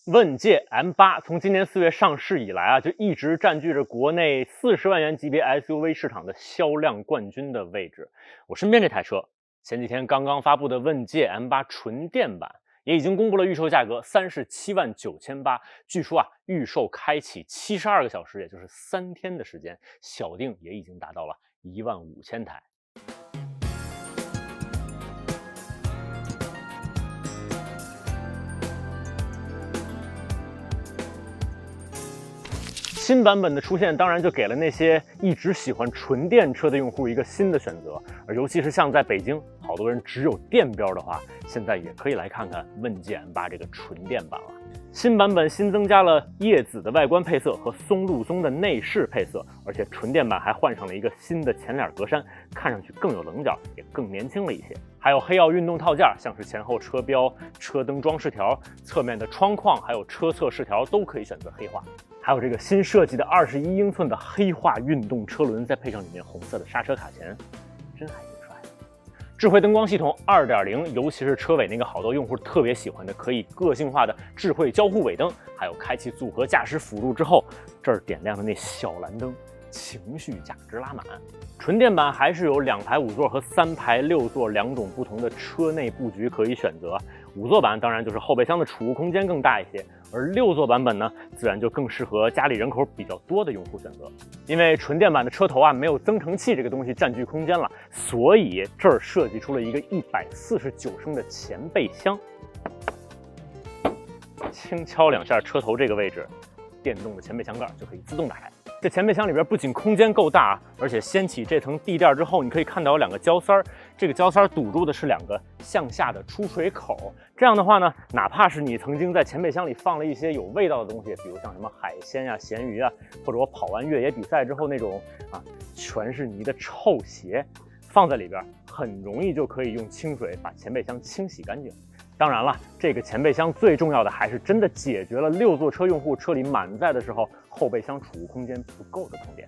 问界 M8从今年4月上市以来啊，就一直占据着国内40万元级别 SUV 市场的销量冠军的位置。我身边这台车，前几天刚刚发布的问界 M8纯电版，也已经公布了预售价格37.98万，据说啊，预售开启72个小时，也就是3天的时间，小定也已经达到了15000台。新版本的出现，当然就给了那些一直喜欢纯电车的用户一个新的选择，而尤其是像在北京，好多人只有电标的话，现在也可以来看看问界 M8这个纯电版了。新版本新增加了叶紫的外观配色和松露棕的内饰配色，而且纯电版还换上了一个新的前脸格栅，看上去更有棱角，也更年轻了一些。还有黑曜运动套件，像是前后车标、车灯装饰条、侧面的窗框，还有车侧饰条都可以选择黑化。还有这个新设计的21英寸的黑化运动车轮，再配上里面红色的刹车卡钳，真还挺帅。智慧灯光系统 2.0， 尤其是车尾那个好多用户特别喜欢的可以个性化的智慧交互尾灯，还有开启组合驾驶辅助之后，这儿点亮的那小蓝灯，情绪价值拉满。纯电版还是有2排5座和3排6座2种不同的车内布局可以选择。5座版当然就是后备箱的储物空间更大一些，而6座版本呢，自然就更适合家里人口比较多的用户选择。因为纯电版的车头啊没有增程器这个东西占据空间了，所以这儿设计出了一个149升的前备箱，轻敲2下车头这个位置，电动的前备箱盖就可以自动打开。这前备箱里边不仅空间够大，而且掀起这层地垫之后，你可以看到有2个胶塞儿，这个胶塞儿堵住的是2个向下的出水口。这样的话呢，哪怕是你曾经在前备箱里放了一些有味道的东西，比如像什么海鲜呀、咸鱼啊，或者我跑完越野比赛之后那种全是泥的臭鞋，放在里边很容易就可以用清水把前备箱清洗干净。当然了，这个前备箱最重要的还是真的解决了6座车用户车里满载的时候后备箱储物空间不够的痛点。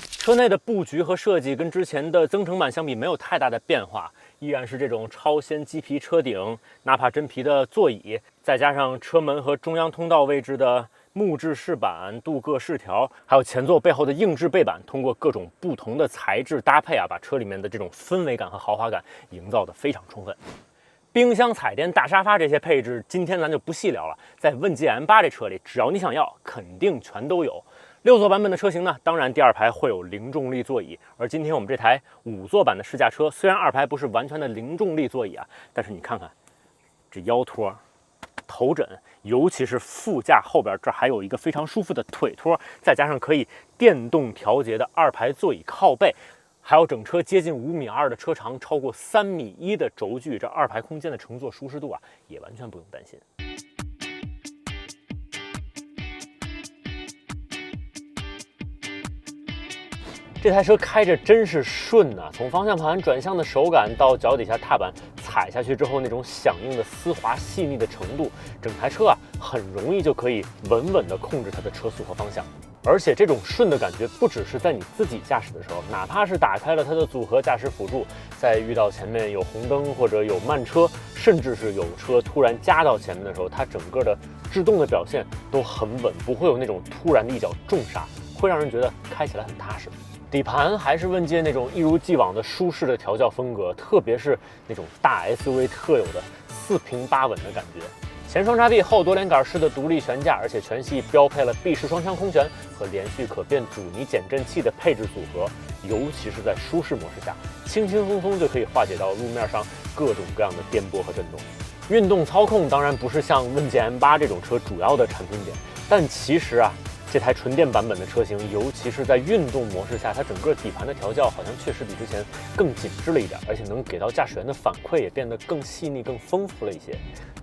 车内的布局和设计跟之前的增程版相比没有太大的变化，依然是这种超纤麂皮车顶、纳帕真皮的座椅，再加上车门和中央通道位置的木质饰板、镀铬饰条，还有前座背后的硬质背板，通过各种不同的材质搭配把车里面的这种氛围感和豪华感营造得非常充分。冰箱、彩电、大沙发这些配置，今天咱就不细聊了。在问界 M8 这车里，只要你想要，肯定全都有。6座版本的车型呢，当然第2排会有零重力座椅，而今天我们这台5座版的试驾车，虽然2排不是完全的零重力座椅但是你看看这腰托、头枕，尤其是副驾后边这还有一个非常舒服的腿托，再加上可以电动调节的2排座椅靠背，还有整车接近5.2米的车长，超过3.1米的轴距，这2排空间的乘坐舒适度也完全不用担心。这台车开着真是顺从方向盘转向的手感到脚底下踏板踩下去之后那种响应的丝滑细腻的程度，整台车很容易就可以稳稳地控制它的车速和方向。而且这种顺的感觉不只是在你自己驾驶的时候，哪怕是打开了它的组合驾驶辅助，在遇到前面有红灯或者有慢车，甚至是有车突然夹到前面的时候，它整个的制动的表现都很稳，不会有那种突然的一脚重刹，会让人觉得开起来很踏实。底盘还是问界那种一如既往的舒适的调教风格，特别是那种大 SUV 特有的4平8稳的感觉。前双叉臂，后多连杆式的独立悬架，而且全系标配了闭式双腔空悬和连续可变阻尼减震器的配置组合，尤其是在舒适模式下，轻轻松松就可以化解到路面上各种各样的颠簸和震动。运动操控当然不是像问界 M8 这种车主要的产品点，但其实这台纯电版本的车型，尤其是在运动模式下，它整个底盘的调教好像确实比之前更紧致了一点，而且能给到驾驶员的反馈也变得更细腻、更丰富了一些。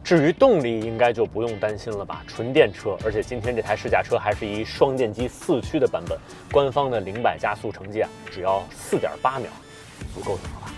至于动力，应该就不用担心了吧？纯电车，而且今天这台试驾车还是一双电机4驱的版本，官方的0-100加速成绩只要4.8秒，足够怎么吧？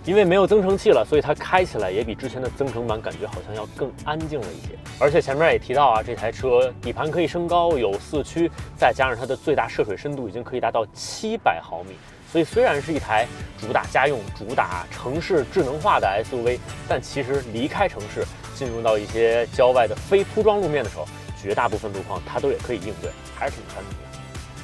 因为没有增程器了，所以它开起来也比之前的增程版感觉好像要更安静了一些。而且前面也提到这台车底盘可以升高，有4驱，再加上它的最大涉水深度已经可以达到700毫米，所以虽然是一台主打家用、主打城市智能化的 SUV， 但其实离开城市，进入到一些郊外的非铺装路面的时候，绝大部分路况它都也可以应对，还是挺传统的。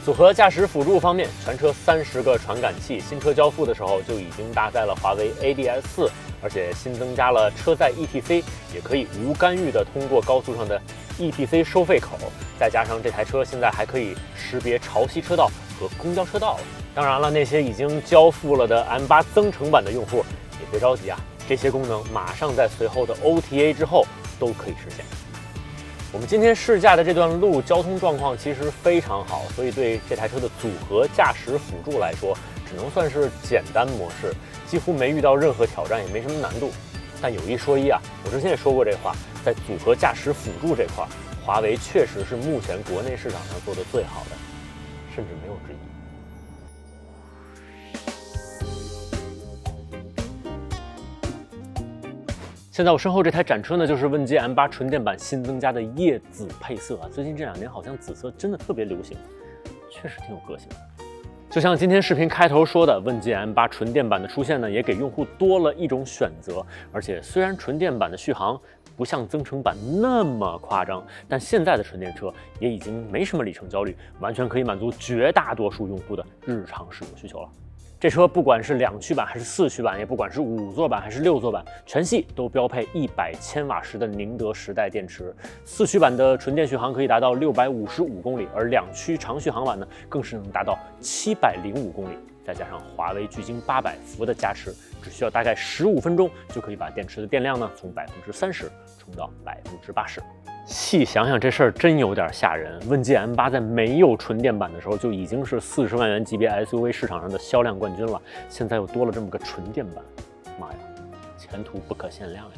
组合驾驶辅助方面，全车30个传感器，新车交付的时候就已经搭载了华为 ADS4，而且新增加了车载 ETC， 也可以无干预的通过高速上的 ETC 收费口，再加上这台车现在还可以识别潮汐车道和公交车道了。当然了，那些已经交付了的 M8 增程版的用户也别着急啊，这些功能马上在随后的 OTA 之后都可以实现。我们今天试驾的这段路交通状况其实非常好，所以对这台车的组合驾驶辅助来说，只能算是简单模式，几乎没遇到任何挑战，也没什么难度。但有一说一啊，我之前也说过这话，在组合驾驶辅助这块，华为确实是目前国内市场上做的最好的，甚至没有之一。现在我身后这台展车呢，就是问界 M8 纯电版新增加的夜紫配色啊。最近这2年好像紫色真的特别流行，确实挺有个性的。就像今天视频开头说的，问界 M8 纯电版的出现呢，也给用户多了一种选择。而且虽然纯电版的续航不像增程版那么夸张，但现在的纯电车也已经没什么里程焦虑，完全可以满足绝大多数用户的日常使用需求了。这车不管是2驱版还是4驱版，也不管是5座版还是6座版，全系都标配100千瓦时的宁德时代电池。4驱版的纯电续航可以达到655公里，而2驱长续航版呢，更是能达到705公里。再加上华为巨鲸800伏的加持，只需要大概15分钟就可以把电池的电量呢从30%充到80%。细想想这事儿真有点吓人。问界 M8 在没有纯电版的时候就已经是40万元级别 SUV 市场上的销量冠军了，现在又多了这么个纯电版，妈呀，前途不可限量呀！